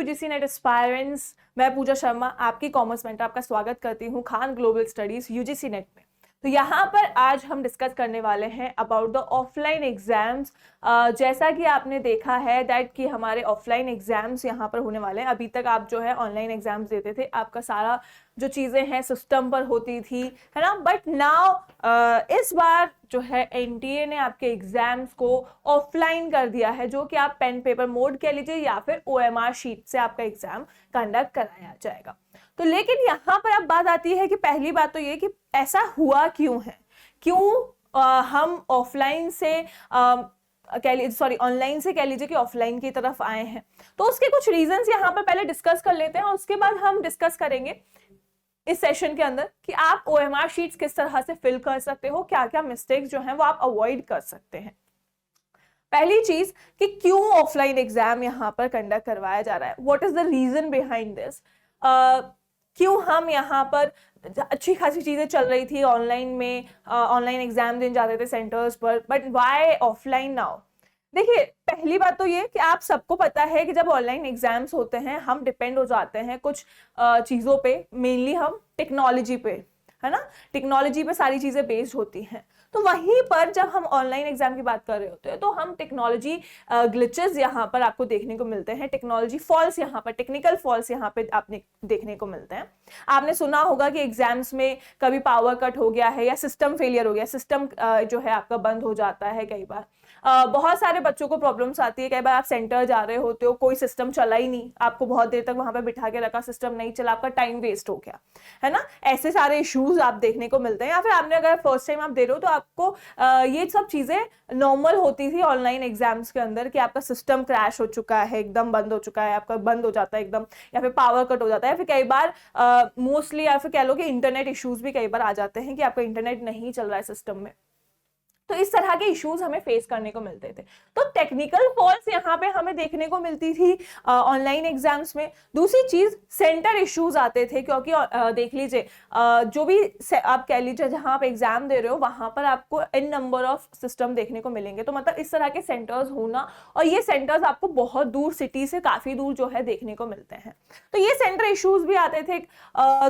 UGC net aspirants, मैं पूजा शर्मा आपकी commerce mentor आपका स्वागत करती हूँ Khan global studies UGC net में। तो यहाँ पर आज हम डिस्कस करने वाले हैं अबाउट द ऑफलाइन एग्जाम्स। जैसा कि आपने देखा है दैट कि हमारे ऑफलाइन एग्जाम्स यहाँ पर होने वाले हैं। अभी तक आप जो है ऑनलाइन एग्जाम्स देते थे, आपका सारा जो चीज़ें हैं सिस्टम पर होती थी, है ना। बट नाउ इस बार जो है एनटीए ने आपके एग्जाम्स को ऑफलाइन कर दिया है, जो कि आप पेन पेपर मोड कह लीजिए या फिर ओएमआर शीट से आपका एग्जाम कंडक्ट कराया जाएगा। तो लेकिन यहाँ पर अब बात आती है कि पहली बात तो ये कि ऐसा हुआ क्यों है, क्यों हम ऑफलाइन से ऑनलाइन से कह लीजिए कि ऑफलाइन की तरफ आए हैं। तो उसके कुछ रीजंस यहाँ पर पहले डिस्कस कर लेते हैं और उसके बाद हम डिस्कस करेंगे इस सेशन के अंदर कि आप ओएमआर शीट्स किस तरह से फिल कर सकते हो, क्या क्या मिस्टेक्स जो हैं वो आप अवॉइड कर सकते हैं। पहली चीज कि क्यों ऑफलाइन एग्जाम यहाँ पर कंडक्ट करवाया जा रहा है, what is the reason behind this. क्यों हम यहाँ पर अच्छी खासी चीजें चल रही थी ऑनलाइन में, ऑनलाइन एग्जाम देने जाते थे सेंटर्स पर, बट व्हाई ऑफलाइन नाउ। देखिए पहली बात तो ये कि आप सबको पता है कि जब ऑनलाइन एग्जाम्स होते हैं हम डिपेंड हो जाते हैं कुछ चीज़ों पे, मेनली हम टेक्नोलॉजी पे, है ना। टेक्नोलॉजी पे सारी चीज़ें बेस्ड होती हैं। तो वहीं पर जब हम ऑनलाइन एग्जाम की बात कर रहे होते हैं तो हम टेक्नोलॉजी ग्लिचेस यहाँ पर आपको देखने को मिलते हैं, टेक्नोलॉजी फॉल्स यहाँ पर, टेक्निकल फॉल्स यहाँ पे आपने देखने को मिलते हैं। आपने सुना होगा कि एग्जाम्स में कभी पावर कट हो गया है या सिस्टम फेलियर हो गया, सिस्टम जो है आपका बंद हो जाता है। कई बार बहुत सारे बच्चों को प्रॉब्लम्स आती है। कई बार आप सेंटर जा रहे होते हो, कोई सिस्टम चला ही नहीं, आपको बहुत देर तक वहां पे बिठा के रखा, सिस्टम नहीं चला, आपका टाइम वेस्ट हो गया, है ना। ऐसे सारे इश्यूज आप देखने को मिलते हैं। या फिर आपने अगर फर्स्ट टाइम आप दे रहे हो तो आपको ये सब चीजें नॉर्मल होती थी ऑनलाइन एग्जाम्स के अंदर कि आपका सिस्टम क्रैश हो चुका है, एकदम बंद हो चुका है, आपका बंद हो जाता है एकदम, या फिर पावर कट हो जाता है, फिर कई बार मोस्टली या फिर कह लो कि इंटरनेट इश्यूज भी कई बार आ जाते हैं कि आपका इंटरनेट नहीं चल रहा है सिस्टम में। तो इस तरह के इश्यूज हमें फेस करने को मिलते थे। तो टेक्निकल फॉल्ट्स यहाँ पे हमें देखने को मिलती थी ऑनलाइन एग्जाम्स में। दूसरी चीज सेंटर इश्यूज आते थे, क्योंकि देख लीजिए जो भी आप कह लीजिए जहां आप एग्जाम दे रहे हो वहां पर आपको इन नंबर ऑफ सिस्टम देखने को मिलेंगे। तो मतलब इस तरह के सेंटर्स होना, और ये सेंटर्स आपको बहुत दूर, सिटी से काफी दूर जो है देखने को मिलते हैं। तो ये सेंटर इश्यूज भी आते थे।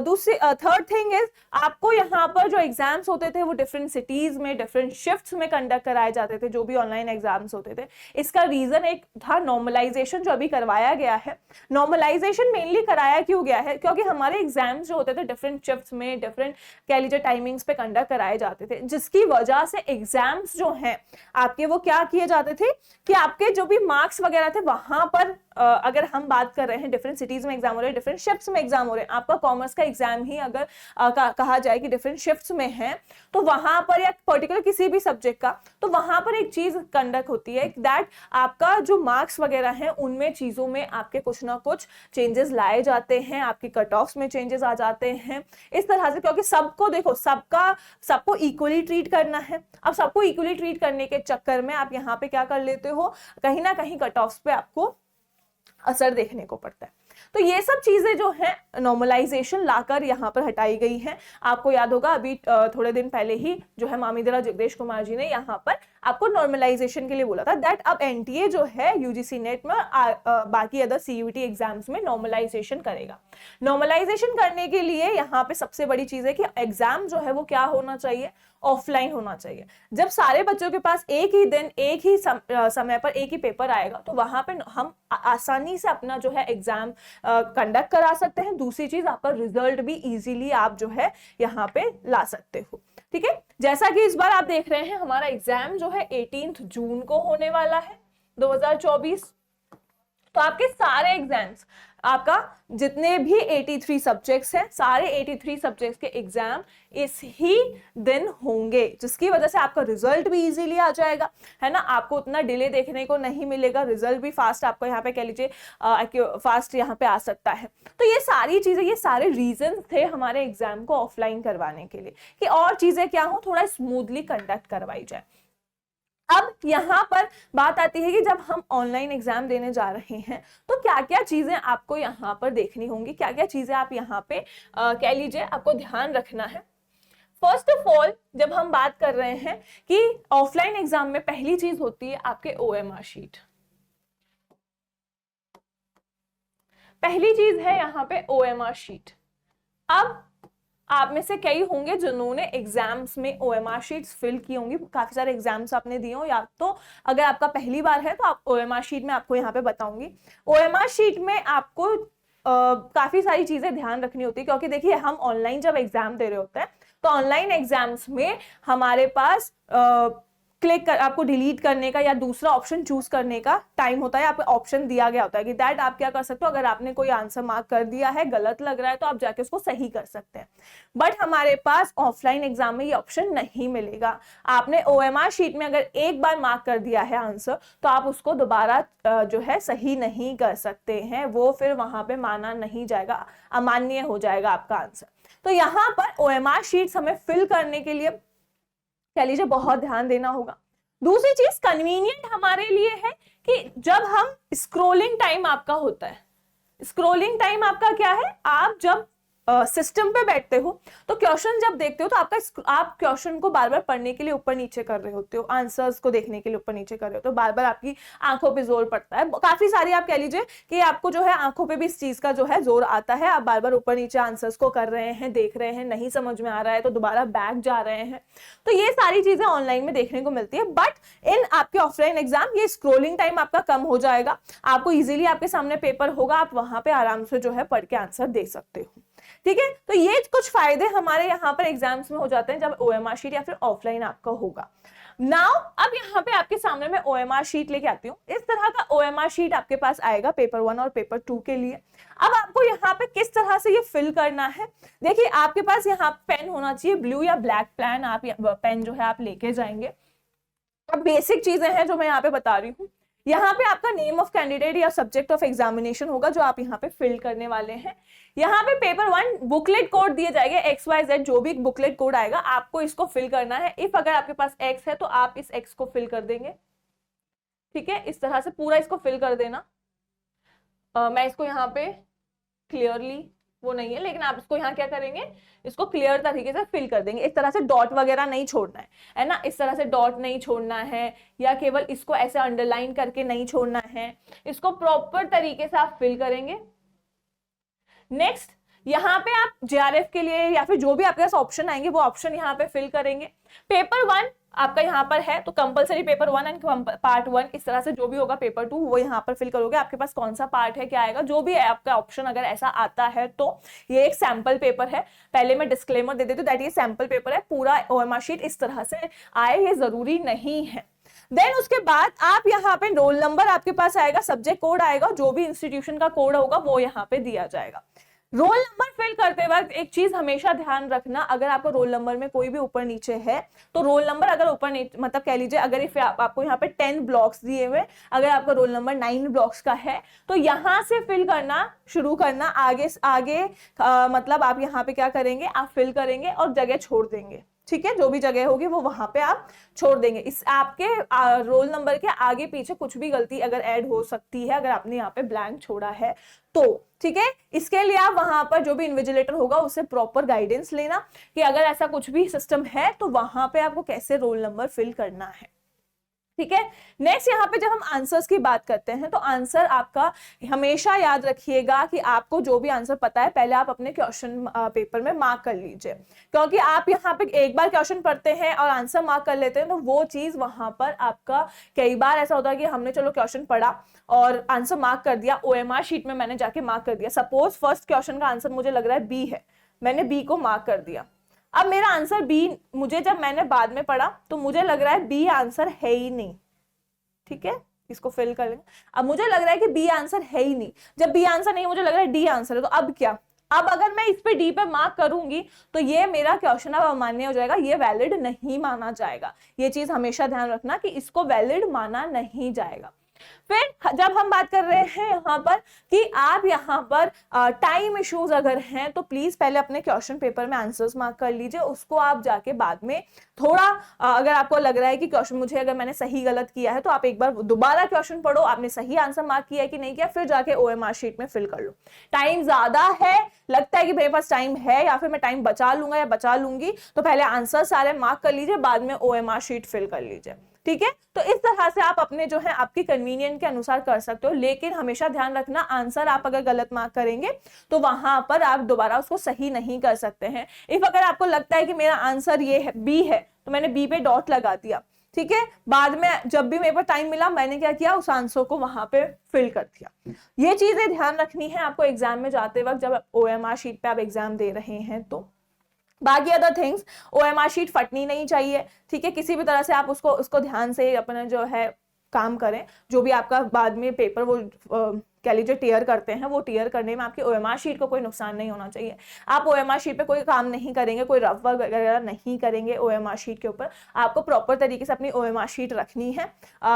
दूसरी थर्ड थिंग इज आपको यहाँ पर जो एग्जाम्स होते थे वो डिफरेंट सिटीज में, डिफरेंट शिफ्ट्स में कंडक्ट कराए जाते थे, जो भी ऑनलाइन एग्जाम्स होते थे। इसका रीजन एक था नॉर्मलाइजेशन, जो अभी करवाया गया है। नॉर्मलाइजेशन मेनली कराया क्यों गया है, क्योंकि हमारे एग्जाम्स जो होते थे डिफरेंट शिफ्ट्स में, डिफरेंट कह लीजिए टाइमिंग्स पे कंडक्ट कराए जाते थे, जिसकी वजह से एग्जाम्स जो हैं आपके वो क्या किए जाते थे कि आपके जो भी मार्क्स वगैरह थे वहां पर अगर हम बात कर रहे हैं डिफरेंट सिटीज में एग्जाम हो रहे हैं, डिफरेंट शिफ्ट्स में एग्जाम हो रहे हैं, आपका कॉमर्स का एग्जाम ही अगर कहा जाए कि डिफरेंट शिफ्ट्स में है, तो वहां पर या पर्टिकुलर किसी भी सब्जेक्ट का, तो वहां पर एक चीज कंडक्ट होती है दैट आपका जो मार्क्स वगैरह हैं उनमें चीजों में आपके कुछ ना कुछ चेंजेस लाए जाते हैं, आपकी कट ऑफ्स में चेंजेस आ जाते हैं इस तरह से। क्योंकि सबको देखो, सबको इक्वली ट्रीट करना है। अब सबको इक्वली ट्रीट करने के चक्कर में आप यहाँ पे क्या कर लेते हो, कहीं ना कहीं कट ऑफ्स पे आपको असर देखने को पड़ता है। तो ये सब चीजें जो है नॉर्मलाइजेशन लाकर यहाँ पर हटाई गई हैं। आपको याद होगा अभी थोड़े दिन पहले ही जो है मामिंदरा जगदीश कुमार जी ने यहाँ पर आपको नॉर्मलाइजेशन के लिए बोला था दैट अब एनटीए जो है यूजीसी नेट में बाकी अदर सीयूईटी एग्जाम्स में नॉर्मलाइजेशन करेगा। नॉर्मलाइजेशन करने के लिए यहाँ पे सबसे बड़ी चीज है कि एग्जाम जो है वो क्या होना चाहिए, ऑफलाइन होना चाहिए। जब सारे बच्चों के पास एक ही दिन, एक ही समय पर एक ही पेपर आएगा, तो वहां पे हम आसानी से अपना जो है एग्जाम कंडक्ट करा सकते हैं। दूसरी चीज, आपका रिजल्ट भी इजीली आप जो है यहाँ पे ला सकते हो। ठीक है, जैसा कि इस बार आप देख रहे हैं हमारा एग्जाम जो है 18 जून को होने वाला है 2024। तो आपके सारे एग्जाम्स, आपका जितने भी 83 सब्जेक्ट्स हैं, सारे 83 सब्जेक्ट्स के एग्जाम इस ही दिन होंगे, जिसकी वजह से आपका रिजल्ट भी इजीली आ जाएगा, है ना। आपको उतना डिले देखने को नहीं मिलेगा, रिजल्ट भी फास्ट आपको यहाँ पे कह लीजिए फास्ट यहाँ पे आ सकता है। तो ये सारी चीजें, ये सारे रीजन थे हमारे एग्जाम को ऑफलाइन करवाने के लिए कि और चीजें क्या हो, थोड़ा स्मूथली कंडक्ट करवाई जाए। अब यहाँ पर बात आती है कि जब हम ऑनलाइन एग्जाम देने जा रहे हैं तो क्या क्या चीजें आपको यहाँ पर देखनी होंगी, क्या क्या चीजें आप यहाँ पे कह लीजिए आपको ध्यान रखना है। फर्स्ट ऑफ ऑल, जब हम बात कर रहे हैं कि ऑफलाइन एग्जाम में पहली चीज होती है आपके ओएमआर शीट। पहली चीज है यहाँ पे OMR शीट। अब आप में से कई होंगे जिन्होंने एग्जाम्स में OMR शीट्स फिल की होंगी, काफी सारे एग्जाम्स आपने दिए हो, या तो अगर आपका पहली बार है तो आप OMR शीट में आपको यहाँ पे बताऊंगी। OMR शीट में आपको काफी सारी चीजें ध्यान रखनी होती है, क्योंकि देखिए हम ऑनलाइन जब एग्जाम दे रहे होते हैं तो ऑनलाइन एग्जाम्स में हमारे पास क्लिक कर आपको डिलीट करने का या दूसरा ऑप्शन चूज करने का टाइम होता है, आपको ऑप्शन दिया गया होता है कि दैट आप क्या कर सकते हो, अगर आपने कोई आंसर मार्क कर दिया है, गलत लग रहा है तो आप जाके उसको सही कर सकते हैं। बट हमारे पास ऑफलाइन एग्जाम में ये ऑप्शन नहीं मिलेगा। आपने OMR शीट में अगर एक बार मार्क कर दिया है आंसर तो आप उसको दोबारा जो है सही नहीं कर सकते हैं, वो फिर वहां पे माना नहीं जाएगा, अमान्य हो जाएगा आपका आंसर। तो यहाँ पर OMR शीट्स हमें फिल करने के लिए कह लीजिए बहुत ध्यान देना होगा। दूसरी चीज कन्वीनियंट हमारे लिए है कि जब हम स्क्रोलिंग टाइम आपका होता है, स्क्रोलिंग टाइम आपका क्या है, आप जब सिस्टम पे बैठते हो तो क्वेश्चन जब देखते हो तो आप क्वेश्चन को बार बार पढ़ने के लिए ऊपर नीचे कर रहे होते हो, आंसर्स को देखने के लिए ऊपर नीचे कर रहे हो, तो बार बार आपकी आंखों पे जोर पड़ता है। काफी सारी आप कह लीजिए कि आपको जो है आंखों पे भी इस चीज का जो है जोर आता है, आप बार बार ऊपर नीचे आंसर्स को कर रहे हैं, देख रहे हैं, नहीं समझ में आ रहा है तो दोबारा बैक जा रहे हैं। तो ये सारी चीजें ऑनलाइन में देखने को मिलती है। बट इन आपके ऑफलाइन एग्जाम ये स्क्रोलिंग टाइम आपका कम हो जाएगा, आपको इजीली आपके सामने पेपर होगा, आप वहां पे आराम से जो है पढ़ के आंसर दे सकते हो। ठीक है, तो ये कुछ फायदे हमारे यहाँ पर एग्जाम्स में हो जाते हैं जब OMR शीट या फिर ऑफलाइन आपका होगा। नाउ अब यहाँ पे आपके सामने मैं OMR शीट लेके आती हूँ। इस तरह का OMR शीट आपके पास आएगा पेपर 1 और पेपर 2 के लिए। अब आपको यहाँ पे किस तरह से ये फिल करना है, देखिए आपके पास यहाँ पेन होना चाहिए, ब्लू या ब्लैक पेन, आप पेन जो है आप लेके जाएंगे। अब बेसिक चीजें हैं जो मैं यहाँ पे बता रही हूँ। यहाँ पे आपका नेम ऑफ कैंडिडेट या सब्जेक्ट ऑफ एग्जामिनेशन होगा जो आप यहाँ पे फिल करने वाले हैं। यहाँ पे पेपर 1 बुकलेट कोड दिए जाएंगे, XYZ जो भी बुकलेट कोड आएगा आपको इसको फिल करना है। इफ अगर आपके पास X है तो आप इस X को फिल कर देंगे। ठीक है, इस तरह से पूरा इसको फिल कर देना। मैं इसको यहाँ पे क्लियरली वो नहीं है, लेकिन आप इसको यहाँ क्या करेंगे, इसको क्लियर तरीके से फिल कर देंगे। इस तरह से डॉट वगैरह नहीं छोड़ना है ना, इस तरह से डॉट नहीं छोड़ना है, या केवल इसको ऐसे अंडरलाइन करके नहीं छोड़ना है, इसको प्रॉपर तरीके से आप फिल करेंगे। नेक्स्ट यहाँ पे आप JRF के लिए या फिर जो भी आपके पास ऑप्शन आएंगे वो ऑप्शन यहाँ पे फिल करेंगे। पेपर 1 आपका यहाँ पर है तो कंपलसरी पेपर 1 एंड पार्ट 1, इस तरह से जो भी होगा पेपर 2 वो यहाँ पर फिल करोगे। आपके पास कौन सा पार्ट है, क्या आएगा, जो भी है आपका ऑप्शन अगर ऐसा आता है तो ये एक सैंपल पेपर है। पहले मैं डिस्क्लेमर दे देती हूँ दैट ये सैंपल पेपर है, पूरा OMR शीट इस तरह से आए ये जरूरी नहीं है। देन उसके बाद आप यहाँ पे रोल नंबर आपके पास आएगा, सब्जेक्ट कोड आएगा, जो भी इंस्टीट्यूशन का कोड होगा वो यहाँ पे दिया जाएगा। रोल नंबर फिल करते वक्त एक चीज हमेशा ध्यान रखना, अगर आपको रोल नंबर में कोई भी ऊपर नीचे है तो रोल नंबर अगर ऊपर नीचे मतलब कह लीजिए अगर इफ आपको यहाँ पे 10 ब्लॉक्स दिए हुए, अगर आपका रोल नंबर 9 ब्लॉक्स का है तो यहाँ से फिल करना शुरू करना, आगे मतलब आप यहाँ पे क्या करेंगे, आप फिल करेंगे और जगह छोड़ देंगे। ठीक है, जो भी जगह होगी वो वहां पे आप छोड़ देंगे। इस आपके रोल नंबर के आगे पीछे कुछ भी गलती अगर ऐड हो सकती है अगर आपने यहाँ पे ब्लैंक छोड़ा है तो। ठीक है, इसके लिए आप वहां पर जो भी इन्विजिलेटर होगा उससे प्रॉपर गाइडेंस लेना कि अगर ऐसा कुछ भी सिस्टम है तो वहां पे आपको कैसे रोल नंबर फिल करना है। ठीक है, नेक्स्ट यहाँ पे जब हम आंसर्स की बात करते हैं तो आंसर आपका हमेशा याद रखिएगा कि आपको जो भी आंसर पता है पहले आप अपने क्वेश्चन पेपर में मार्क कर लीजिए, क्योंकि आप यहाँ पे एक बार क्वेश्चन पढ़ते हैं और आंसर मार्क कर लेते हैं तो वो चीज वहां पर आपका कई बार ऐसा होता है कि हमने चलो क्वेश्चन पढ़ा और आंसर मार्क कर दिया, OMR शीट में मैंने जाके मार्क कर दिया। सपोज फर्स्ट क्वेश्चन का आंसर मुझे लग रहा है B है, मैंने B को मार्क कर दिया। अब मेरा आंसर B, मुझे जब मैंने बाद में पढ़ा तो मुझे लग रहा है B आंसर है ही नहीं। ठीक है, इसको फिल कर लेंगे। अब मुझे लग रहा है कि B आंसर है ही नहीं, जब B आंसर नहीं मुझे लग रहा है D आंसर है, तो अब क्या, अब अगर मैं इस पे D पे मार्क करूंगी तो ये मेरा क्वेश्चन अब अमान्य हो जाएगा, ये वैलिड नहीं माना जाएगा। ये चीज हमेशा ध्यान रखना कि इसको वैलिड माना नहीं जाएगा। फिर जब हम बात कर रहे हैं यहाँ पर कि आप यहाँ पर टाइम इश्यूज अगर हैं तो प्लीज पहले अपने क्वेश्चन पेपर में आंसर्स मार्क कर लीजिए, उसको आप जाके बाद में थोड़ा अगर आपको लग रहा है कि क्वेश्चन मुझे अगर मैंने सही गलत किया है तो आप एक बार दोबारा क्वेश्चन पढ़ो, आपने सही आंसर मार्क किया है कि नहीं किया, फिर जाके OMR शीट में फिल कर लो। टाइम ज्यादा है, लगता है कि मेरे पास टाइम है या फिर मैं टाइम बचा लूंगा या बचा लूंगी, तो पहले आंसर सारे मार्क कर लीजिए, बाद में OMR शीट फिल कर लीजिए। ठीक है, तो इस तरह से आप अपने जो है आपकी कन्वीनियंस कन्वीनियंट के अनुसार कर सकते हो, लेकिन हमेशा ध्यान रखना आंसर आप अगर गलत मार्क करेंगे तो वहां पर आप दोबारा उसको सही नहीं कर सकते हैं। इफ अगर आपको लगता है कि मेरा आंसर ये है, बी है, तो मैंने बी पे डॉट लगा दिया, ठीक है, बाद में जब भी मेरे पास टाइम मिला मैंने क्या किया, उस आंसर को वहां पे फिल कर दिया। ये चीजें ध्यान रखनी है आपको एग्जाम में जाते वक्त, जब OMR शीट पे आप एग्जाम दे रहे हैं। तो बाकी अदर थिंग्स, OMR शीट फटनी नहीं चाहिए, ठीक है, किसी भी तरह से आप उसको ध्यान से अपना जो है काम करें। जो भी आपका बाद में पेपर वो कह लीजिए टीयर करते हैं, वो टीयर करने में आपकी OMR शीट को कोई नुकसान नहीं होना चाहिए। आप OMR शीट पे कोई काम नहीं करेंगे, कोई रफ वर्क वगैरह नहीं करेंगे OMR शीट के ऊपर। आपको प्रॉपर तरीके से अपनी OMR शीट रखनी है।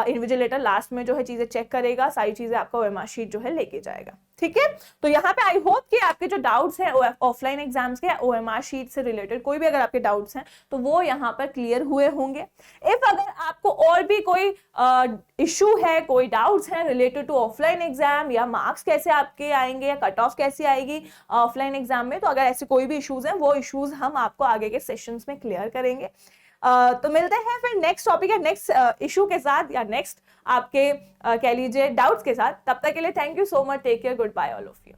इन्विजिलेटर लास्ट में जो है चीजें चेक करेगा, सारी चीजें आपका OMR शीट जो है लेके जाएगा, ठीक है। तो यहाँ पे आई होप कि आपके जो डाउट्स हैं ऑफलाइन एग्जाम्स के OMR शीट से रिलेटेड, कोई भी अगर आपके डाउट्स हैं तो वो यहाँ पर क्लियर हुए होंगे। इफ अगर आपको और भी कोई इशू है, कोई डाउट्स हैं रिलेटेड टू ऑफलाइन एग्जाम, या मार्क्स कैसे आपके आएंगे, या कट ऑफ कैसे आएगी ऑफलाइन एग्जाम में, तो अगर ऐसे कोई भी इश्यूज हैं वो इश्यूज हम आपको आगे के सेशंस में क्लियर करेंगे। तो मिलते हैं फिर नेक्स्ट टॉपिक या नेक्स्ट इशू के साथ, या नेक्स्ट आपके कह लीजिए डाउट्स के साथ। तब तक के लिए thank you so much, take care, goodbye all of you.